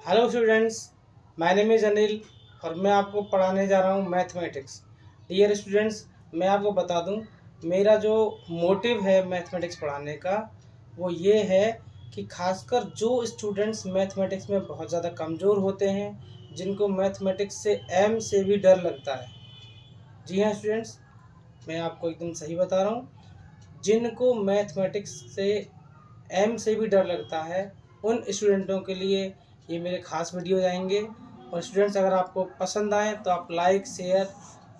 Hello students, my name is Anil और मैं आपको पढ़ाने जा रहा हूँ मैथमेटिक्स। डियर स्टूडेंट्स, मैं आपको बता दूँ, मेरा जो मोटिव है मैथमेटिक्स पढ़ाने का वो ये है कि खासकर जो स्टूडेंट्स मैथमेटिक्स में बहुत ज़्यादा कमज़ोर होते हैं, जिनको मैथमेटिक्स से एम से भी डर लगता है। जी हाँ स्टूडेंट्स, मैं आपको एकदम सही बता रहा हूँ। जिनको मैथमेटिक्स से एम से भी डर लगता है, उन स्टूडेंटों के लिए ये मेरे खास वीडियो आएंगे। और स्टूडेंट्स, अगर आपको पसंद आए तो आप लाइक, शेयर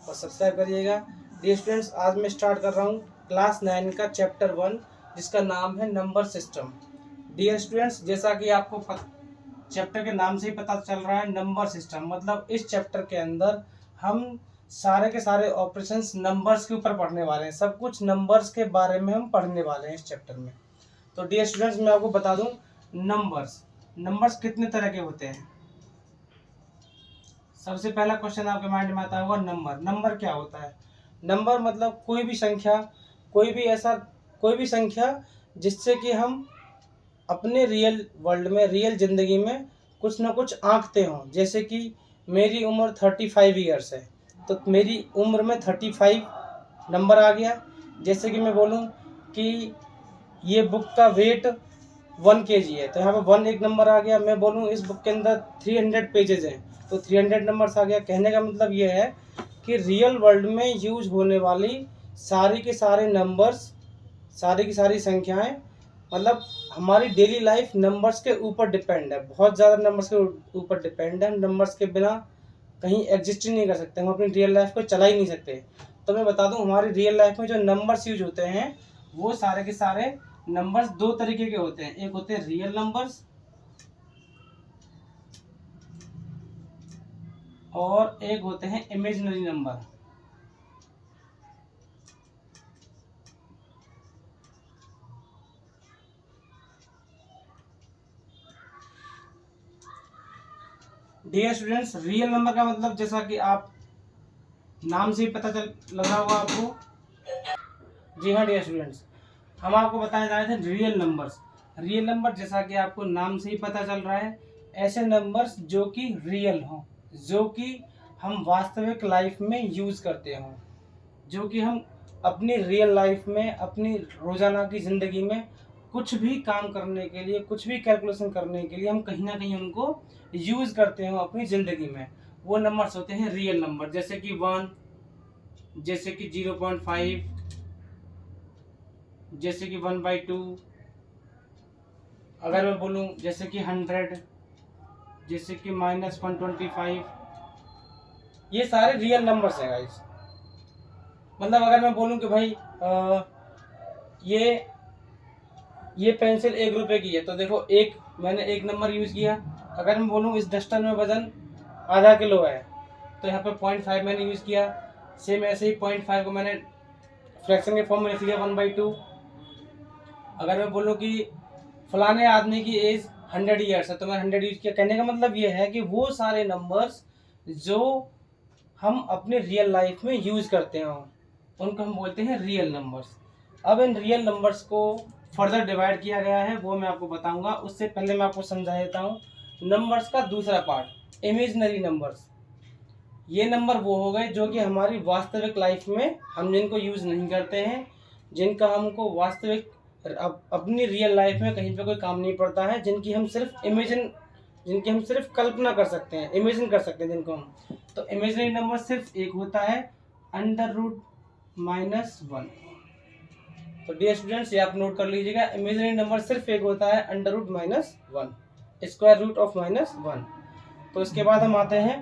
और सब्सक्राइब करिएगा। डियर स्टूडेंट्स, आज मैं स्टार्ट कर रहा हूँ क्लास 9 का चैप्टर 1, जिसका नाम है नंबर सिस्टम। डियर स्टूडेंट्स, जैसा कि आपको चैप्टर के नाम से ही पता चल रहा है, नंबर सिस्टम मतलब इस चैप्टर के अंदर हम सारे के सारे ऑपरेशंस नंबर्स के ऊपर पढ़ने वाले हैं। सब कुछ नंबर्स के बारे में हम पढ़ने वाले हैं इस चैप्टर में। तो डियर स्टूडेंट्स, मैं आपको बता दूं, नंबर्स नंबर्स कितने तरह के होते हैं। सबसे पहला क्वेश्चन आपके माइंड में आता होगा, नंबर। नंबर क्या होता है? नंबर मतलब कोई भी संख्या, कोई भी संख्या जिससे कि हम अपने रियल वर्ल्ड में, रियल ज़िंदगी में कुछ ना कुछ आंकते हों। जैसे कि मेरी उम्र 35 ईयर्स है, तो मेरी उम्र में 35 नंबर आ गया। जैसे कि मैं बोलूं कि ये बुक का वेट 1 kg है, तो यहाँ पे 1 एक नंबर आ गया। मैं बोलूँ इस बुक के अंदर 300 पेजेज हैं, तो 300 नंबर्स आ गया। कहने का मतलब ये है कि रियल वर्ल्ड में यूज होने वाली सारी के सारे नंबर्स, सारी की सारी संख्याएं, मतलब हमारी डेली लाइफ नंबर्स के ऊपर डिपेंड है। बहुत ज़्यादा नंबर्स के ऊपर डिपेंड है। हम नंबर्स के बिना कहीं एग्जिस्ट ही नहीं कर सकते, हम अपनी रियल लाइफ को चला ही नहीं सकते। तो मैं बता दूं, हमारी रियल लाइफ में जो नंबर्स यूज होते हैं वो सारे के सारे नंबर्स दो तरीके के होते हैं। एक होते हैं रियल नंबर्स और एक होते हैं imaginary number. Dear students, real number का मतलब जैसा कि आप नाम से ही पता चल लगा होगा आपको। जी हाँ डियर स्टूडेंट्स, हम आपको बताने जा रहे थे रियल नंबर्स। रियल नंबर जैसा कि आपको नाम से ही पता चल रहा है, ऐसे नंबर्स जो कि रियल हों, जो कि हम वास्तविक लाइफ में यूज़ करते हों, जो कि हम अपनी रियल लाइफ में, अपनी रोज़ाना की ज़िंदगी में कुछ भी काम करने के लिए, कुछ भी कैलकुलेशन करने के लिए हम कहीं ना कहीं उनको यूज़ करते हो अपनी ज़िंदगी में। वो नंबर्स होते हैं रियल नंबर। जैसे कि 1, जैसे कि 0.5, जैसे कि 1/2। अगर मैं बोलूँ जैसे कि 100, जैसे कि -125, ये सारे रियल नंबर्स हैं गाइस। मतलब अगर मैं बोलूँ कि भाई ये पेंसिल 1 रुपए की है, तो देखो मैंने एक नंबर यूज़ किया। अगर मैं बोलूँ इस डस्टर में वजन आधा किलो है, तो यहाँ पे 0.5 मैंने यूज़ किया। सेम ऐसे ही 0.5 को मैंने फ्रैक्शन के फॉर्म में लिख लिया 1/2। अगर मैं बोलूँ कि फलाने आदमी की एज 100 ईयर्स है, तो मैं 100 यूज़ किया। कहने का मतलब ये है कि वो सारे नंबर्स जो हम अपने रियल लाइफ में यूज़ करते हैं उनको हम बोलते हैं रियल नंबर्स। अब इन रियल नंबर्स को फर्दर डिवाइड किया गया है, वो मैं आपको बताऊंगा। उससे पहले मैं आपको समझा देता हूँ नंबर्स का दूसरा पार्ट, इमेजिनरी नंबर्स। ये नंबर वो हो गए जो कि हमारी वास्तविक लाइफ में हम जिनको यूज़ नहीं करते हैं, जिनका हमको वास्तविक अपनी रियल लाइफ में कहीं पे कोई काम नहीं पड़ता है, जिनकी हम सिर्फ कल्पना कर सकते हैं, इमेजिन कर सकते हैं जिनको हम। तो इमेजिनरी नंबर सिर्फ एक होता है, √-1। तो डियर स्टूडेंट्स, ये आप नोट कर लीजिएगा, इमेजिनरी नंबर सिर्फ एक होता है, √-1, स्क्वायर रूट ऑफ -1। तो इसके बाद हम आते हैं,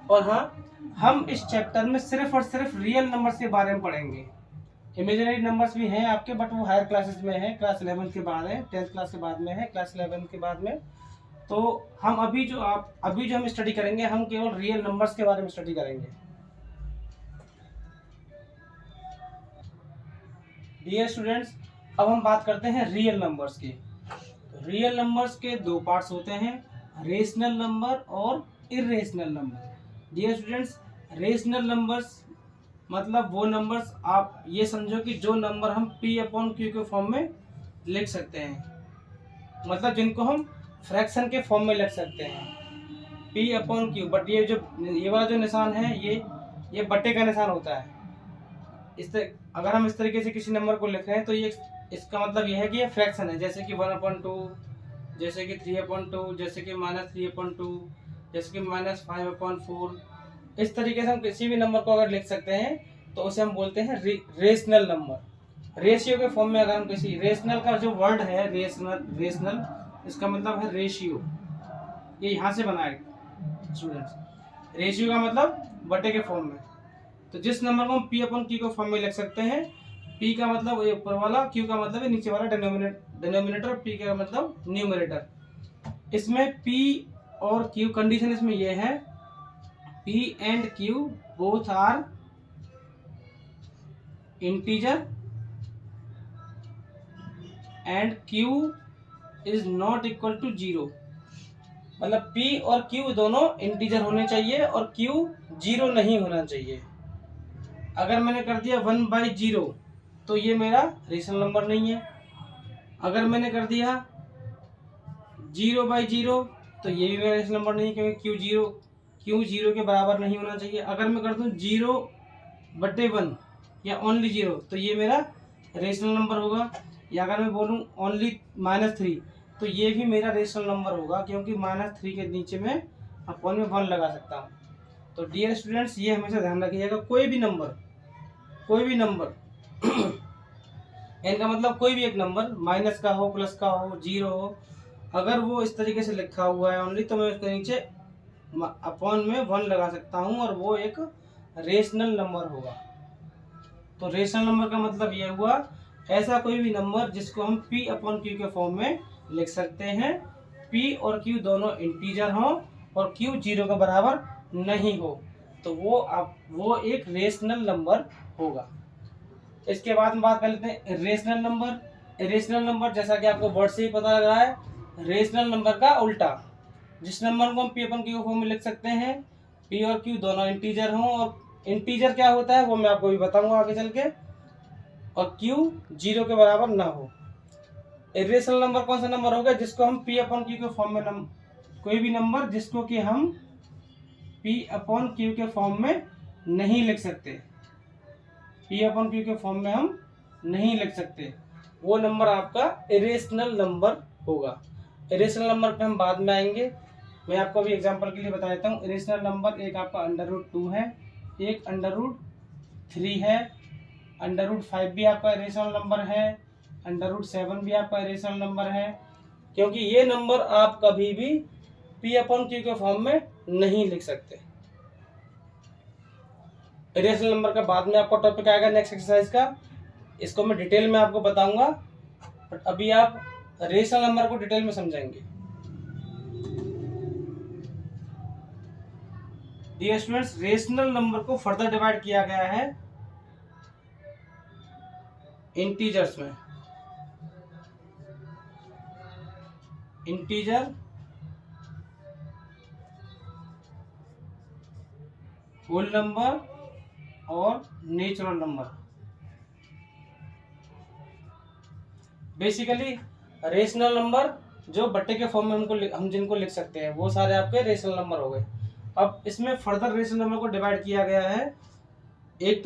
और हाँ, हम इस चैप्टर में सिर्फ और सिर्फ रियल नंबर्स के बारे में पढ़ेंगे। इमेजिनरी नंबर्स भी हैं आपके, बट वो हायर क्लासेस में है, क्लास 11 के बाद है, 10th क्लास के बाद में है, क्लास 11 के बाद में। तो हम अभी जो हम स्टडी करेंगे, हम केवल रियल नंबर्स के बारे में स्टडी करेंगे। डियर स्टूडेंट्स, अब हम बात करते हैं रियल नंबर्स की। रियल नंबर्स के दो पार्ट्स होते हैं, रेशनल नंबर और irrational number. Dear students, rational numbers मतलब वो नंबर्स, आप ये समझो कि जो नंबर हम P/Q के फॉर्म में लिख सकते हैं, मतलब जिनको हम फ्रैक्शन के फॉर्म में लिख सकते हैं। P अपॉन Q, बट ये वाला जो निशान है ये बट्टे का निशान होता है। अगर हम इस तरीके से किसी नंबर को लिख रहे हैं तो ये इसका मतलब ये है कि ये फ्रैक्शन है, जैसे कि 1/2, जैसे कि 3/2, जैसे कि -3/2, जैसे कि -5/4। इस तरीके से हम किसी भी नंबर को अगर लिख सकते हैं तो उसे हम बोलते हैं रेशनल नंबर। रेशियो के फॉर्म में अगर हम किसी रेशनल का जो वर्ड है रेशनल इसका मतलब है रेशियो, ये यहाँ से बना है स्टूडेंट्स। रेशियो का मतलब बटे के फॉर्म में। तो जिस नंबर को हम P अपन Q के फॉर्म में लिख सकते हैं, P का मतलब ये ऊपर वाला, Q का मतलब है नीचे वाला डिनोमिनेटर, P का मतलब न्यूमरेटर। इसमें P और Q कंडीशन इसमें ये है, P and Q both are integer and Q is not equal to 0। मतलब P और Q दोनों इंटीजर होने चाहिए और Q 0 नहीं होना चाहिए। अगर मैंने कर दिया 1/0 तो ये मेरा रेशनल नंबर नहीं है। अगर मैंने कर दिया 0/0 तो ये भी मेरा रेशनल नंबर नहीं, क्योंकि Q 0 के बराबर नहीं होना चाहिए। अगर मैं कर दूं 0/1 या ओनली 0 तो ये मेरा रेशनल नंबर होगा। या अगर मैं बोलूं ओनली -3 तो ये भी मेरा रेशनल नंबर होगा, क्योंकि -3 के नीचे में अपॉन में 1 लगा सकता हूँ। तो डियर स्टूडेंट्स, ये हमेशा ध्यान रखिएगा, कोई भी नंबर इनका मतलब कोई भी एक नंबर माइनस का हो, प्लस का हो, 0 हो, अगर वो इस तरीके से लिखा हुआ है ओनली, तो मैं उसके नीचे अपॉन में 1 लगा सकता हूँ और वो एक रेशनल नंबर होगा। तो रेशनल नंबर का मतलब ये हुआ ऐसा कोई भी नंबर जिसको हम P अपॉन Q के फॉर्म में लिख सकते हैं, P और Q दोनों इंटीजर हों और Q 0 के बराबर नहीं हो, तो वो एक रेशनल नंबर होगा। इसके बाद हम बात कर लेते हैं रेशनल नंबर। रेशनल नंबर जैसा कि आपको वर्ड से ही पता लग रहा है, रेशनल नंबर का उल्टा। जिस नंबर को हम P अपन Q फॉर्म में लिख सकते हैं, P और Q दोनों इंटीजर हों, और इंटीजर क्या होता है वो मैं आपको भी बताऊंगा आगे चल के, और Q 0 के बराबर ना हो। इरेशनल नंबर कौन सा नंबर होगा जिसको हम P अपन Q के फॉर्म में कोई भी नंबर जिसको कि हम P अपॉन Q के फॉर्म में नहीं लिख सकते, P अपॉन Q के फॉर्म में हम नहीं लिख सकते, वो नंबर आपका इरेशनल नंबर होगा। इरेशनल नंबर पे हम बाद में आएंगे, मैं आपको अभी एग्जांपल के लिए बता देता हूँ। इरेशनल नंबर एक आपका √2 है, एक √3 है, √5 भी आपका इरेशनल नंबर है, √7 भी आपका इरेशनल नंबर है, क्योंकि ये नंबर आप कभी भी P अपॉन Q के फॉर्म में नहीं लिख सकते। इरेशनल नंबर का बाद में आपका टॉपिक आएगा नेक्स्ट एक्सरसाइज का, इसको मैं डिटेल में आपको बताऊंगा, बट अभी आप रेशनल नंबर को डिटेल में समझेंगे। डियर स्टूडेंट्स, रेशनल नंबर को फर्दर डिवाइड किया गया है इंटीजर्स में, इंटीजर, होल नंबर और natural number. Basically rational number जो बट्टे के फॉर्म में हम जिनको लिख सकते हैं वो सारे आपके रेशनल नंबर हो गए। अब इसमें फर्दर रेशनल नंबर को डिवाइड किया गया है। एक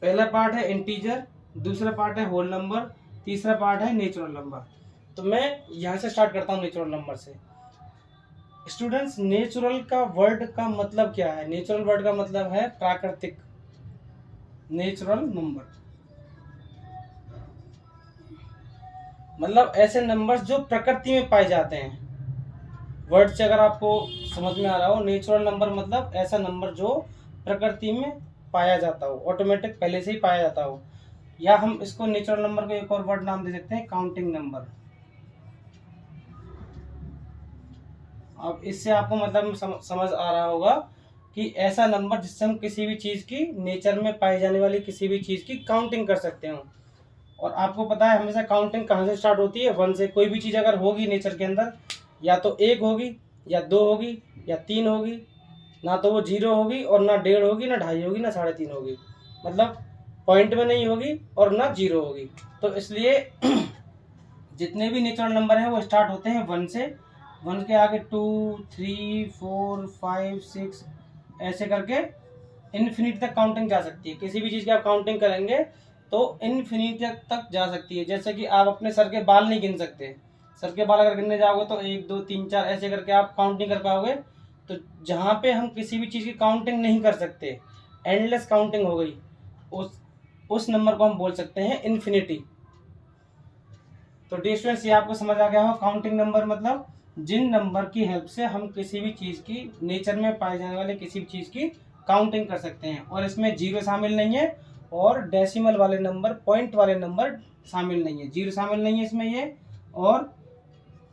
पहला पार्ट है इंटीजर, दूसरा पार्ट है होल नंबर, तीसरा पार्ट है नेचुरल नंबर। तो मैं यहाँ से स्टार्ट करता हूँ नेचुरल नंबर से। स्टूडेंट्स, नेचुरल का वर्ड का मतलब क्या है? नेचुरल वर्ड का मतलब है प्राकृतिक। नेचुरल नंबर मतलब ऐसे नंबर्स जो प्रकृति में पाए जाते हैं। वर्ड से अगर आपको समझ में आ रहा हो, नेचुरल नंबर मतलब ऐसा नंबर जो प्रकृति में पाया जाता हो, ऑटोमेटिक पहले से ही पाया जाता हो। या हम इसको नेचुरल नंबर को एक और वर्ड नाम दे सकते हैं, काउंटिंग नंबर। अब इससे आपको मतलब समझ आ रहा होगा कि ऐसा नंबर जिससे हम किसी भी चीज़ की, नेचर में पाई जाने वाली किसी भी चीज़ की काउंटिंग कर सकते हो। और आपको पता है हमेशा काउंटिंग कहाँ से स्टार्ट होती है? 1 से। कोई भी चीज़ अगर होगी नेचर के अंदर, या तो 1 होगी, या 2 होगी, या 3 होगी, ना तो वो 0 होगी, और ना 1.5 होगी, ना 2.5 होगी, ना 3.5 होगी। मतलब पॉइंट में नहीं होगी और ना 0 होगी। तो इसलिए जितने भी नेचुरल नंबर हैं वो स्टार्ट होते हैं 1 से, 1 के आगे 2, 3, 4, 5, 6 ऐसे करके इन्फिनिटी तक काउंटिंग जा सकती है। किसी भी चीज़ की आप काउंटिंग करेंगे तो इन्फिनिटी तक जा सकती है। जैसे कि आप अपने सर के बाल नहीं गिन सकते, सर के बाल अगर गिनने जाओगे तो 1, 2, 3, 4 ऐसे करके आप काउंट नहीं कर पाओगे। तो जहाँ पे हम किसी भी चीज़ की काउंटिंग नहीं कर सकते, एंडलेस काउंटिंग हो गई, उस नंबर को हम बोल सकते हैं इन्फिनिटी। तो डियर स्टूडेंट्स, ये आपको समझ आ गया हो काउंटिंग नंबर मतलब जिन नंबर की हेल्प से हम किसी भी चीज़ की, नेचर में पाए जाने वाले किसी भी चीज़ की काउंटिंग कर सकते हैं। और इसमें जीरो शामिल नहीं है और डेसिमल वाले नंबर, पॉइंट वाले नंबर शामिल नहीं है, जीरो शामिल नहीं है इसमें ये। और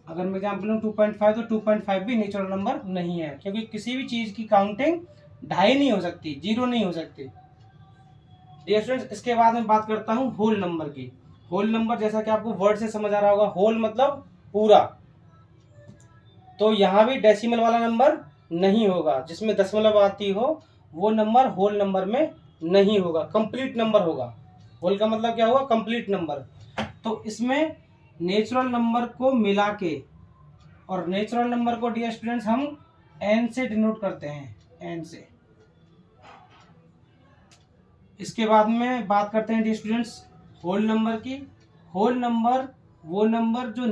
अगर मैं एग्जाम्पल लूँ 2.5, तो 2.5 भी नेचुरल नंबर नहीं है, क्योंकि किसी भी चीज़ की काउंटिंग ढाई नहीं हो सकती, जीरो नहीं हो सकती। डियर स्टूडेंट्स, इसके बाद मैं बात करता हूँ होल नंबर की। होल नंबर, जैसा कि आपको वर्ड से समझ आ रहा होगा, होल मतलब पूरा। तो यहाँ भी डेसिमल वाला नंबर नहीं होगा, जिसमें दशमलव आती हो वो नंबर होल नंबर में नहीं होगा, कंप्लीट नंबर होगा। होल का मतलब क्या हुआ? Complete number. तो इसमें नेचुरल नंबर को मिला के, और नेचुरल नंबर को डियर स्टूडेंट्स हम एन से डिनोट करते हैं, एन से। इसके बाद में बात करते हैं डियर स्टूडेंट्स होल नंबर की। होल नंबर वो नंबर जो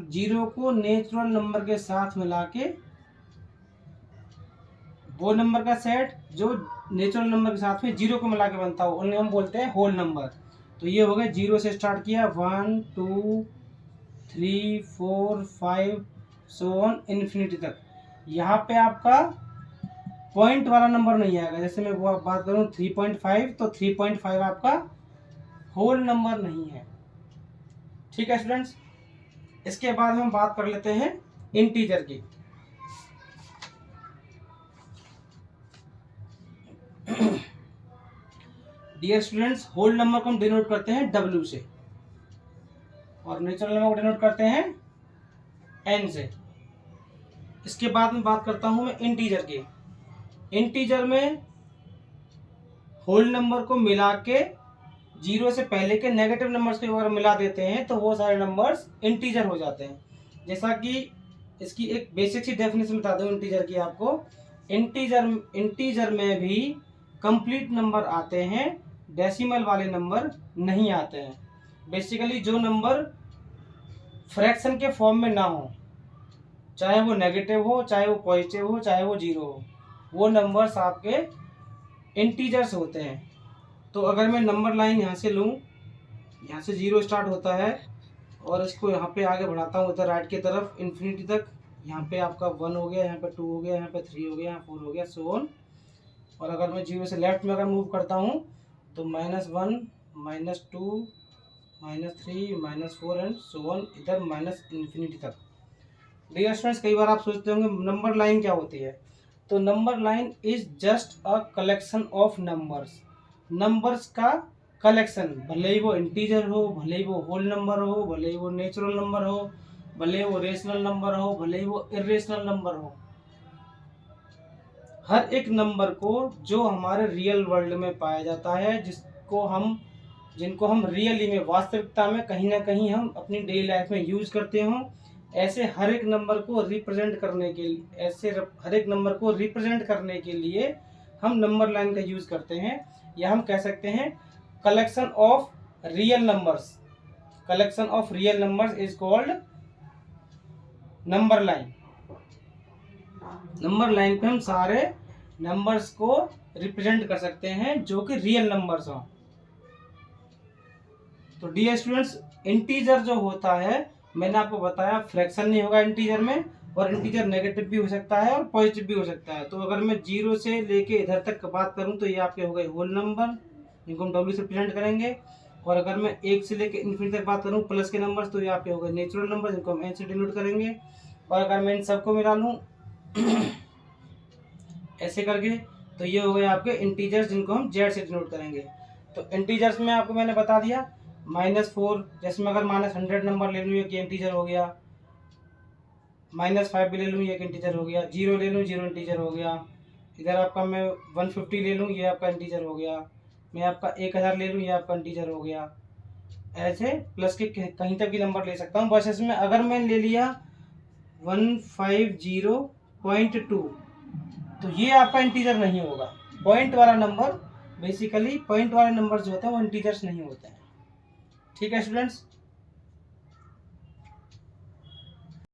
जीरो को नेचुरल नंबर के साथ मिला के, वो नंबर का सेट जो नेचुरल नंबर के साथ में जीरो को मिला के बनता हो, उन्हें हम बोलते हैं होल नंबर। तो ये हो गया, जीरो से स्टार्ट किया, 1, 2, 3, 4, 5 सो ऑन इन्फिनिटी तक। यहाँ पे आपका पॉइंट वाला नंबर नहीं आएगा। जैसे मैं वो बात करूँ 3.5, तो 3.5 आपका होल नंबर नहीं है। ठीक है स्टूडेंट्स, इसके बाद हम बात कर लेते हैं इंटीजर की। डियर स्टूडेंट्स, होल नंबर को हम डिनोट करते हैं W से, और नेचुरल नंबर को डिनोट करते हैं N से। इसके बाद में बात करता हूं मैं इंटीजर की। इंटीजर में होल नंबर को मिला के जीरो से पहले के नेगेटिव नंबर्स को अगर मिला देते हैं तो वो सारे नंबर्स इंटीजर हो जाते हैं। जैसा कि इसकी एक बेसिक सी डेफिनेशन बता दूं इंटीजर की आपको। इंटीजर में भी कंप्लीट नंबर आते हैं, डेसिमल वाले नंबर नहीं आते हैं। बेसिकली जो नंबर फ्रैक्शन के फॉर्म में ना हो, चाहे वो नेगेटिव हो, चाहे वो पॉजिटिव हो, चाहे वो जीरो हो, वो नंबर्स आपके इंटीजर्स होते हैं। तो अगर मैं नंबर लाइन यहाँ से लूँ, यहाँ से जीरो स्टार्ट होता है और इसको यहाँ पे आगे बढ़ाता हूँ इधर राइट की तरफ इन्फिनिटी तक। यहाँ पे आपका 1 हो गया, यहाँ पे 2 हो गया, यहाँ पे 3 हो गया, यहाँ 4 हो गया, सो ऑन। और अगर मैं जीरो से लेफ्ट में अगर मूव करता हूँ तो -1, -2, -3, -4 एंड सो ऑन, इधर माइनस इन्फिनिटी तक। डियर स्टूडेंट्स, कई बार आप सोचते होंगे नंबर लाइन क्या होती है। तो number line is just a collection of numbers. Numbers का कलेक्शन, भले ही वो इंटीजर हो, भले ही वो होल नंबर हो, भले ही वो नेचुरल नंबर हो, भले ही वो रेशनल नंबर हो, भले ही वो इरेशनल नंबर हो, हर एक नंबर को जो हमारे रियल वर्ल्ड में पाया जाता है, जिनको हम रियली में, वास्तविकता में कहीं ना कहीं हम अपनी डेली लाइफ में यूज करते हो, ऐसे हर एक नंबर को रिप्रेजेंट करने के लिए, हर एक नंबर को रिप्रेजेंट करने के लिए हम नंबर लाइन का यूज करते हैं, या हम कह सकते हैं collection of real numbers. Collection of real numbers is called number line. Number line पे हम सारे नंबर्स को रिप्रेजेंट कर सकते हैं जो कि रियल नंबर्स हों। तो डियर स्टूडेंट्स, इंटीजर जो होता है, मैंने आपको बताया फ्रैक्शन नहीं होगा इंटीजर में, और इंटीजर नेगेटिव भी हो सकता है और पॉजिटिव भी हो सकता है। तो अगर मैं जीरो से लेके इधर तक बात करूं तो ये आपके हो गए होल नंबर, जिनको हम W से रिप्रेजेंट करेंगे। और अगर मैं 1 से लेके इन्फिनिटी तक बात करूं प्लस के नंबर्स, तो ये आपके हो गए नेचुरल नंबर, जिनको हम N से डिनोट करेंगे। और अगर मैं इन सबको मिला लूँ ऐसे करके, तो ये हो गए आपके इंटीजर्स, जिनको हम Z से डिनोट करेंगे। तो इंटीजर्स में आपको मैंने बता दिया -4, जैसे मैं अगर -100 नंबर ले लूँ, ये कि इंटीजर हो गया। -5 भी ले लूँ, ये एक इंटीजर हो गया। 0 ले लूँ, 0 इंटीजर हो गया। इधर आपका मैं 150 ले लूँ, ये आपका इंटीजर हो गया। मैं आपका 1000 ले लूँ, ये आपका इंटीजर हो गया। ऐसे प्लस के कहीं तक भी नंबर ले सकता हूँ। बस इसमें अगर मैं ले लिया 150.2, तो ये आपका इंटीजर नहीं होगा। पॉइंट वाला नंबर, बेसिकली पॉइंट वाले नंबर जो होते हैं वो इंटीजर्स नहीं होते हैं। ठीक है स्टूडेंट्स।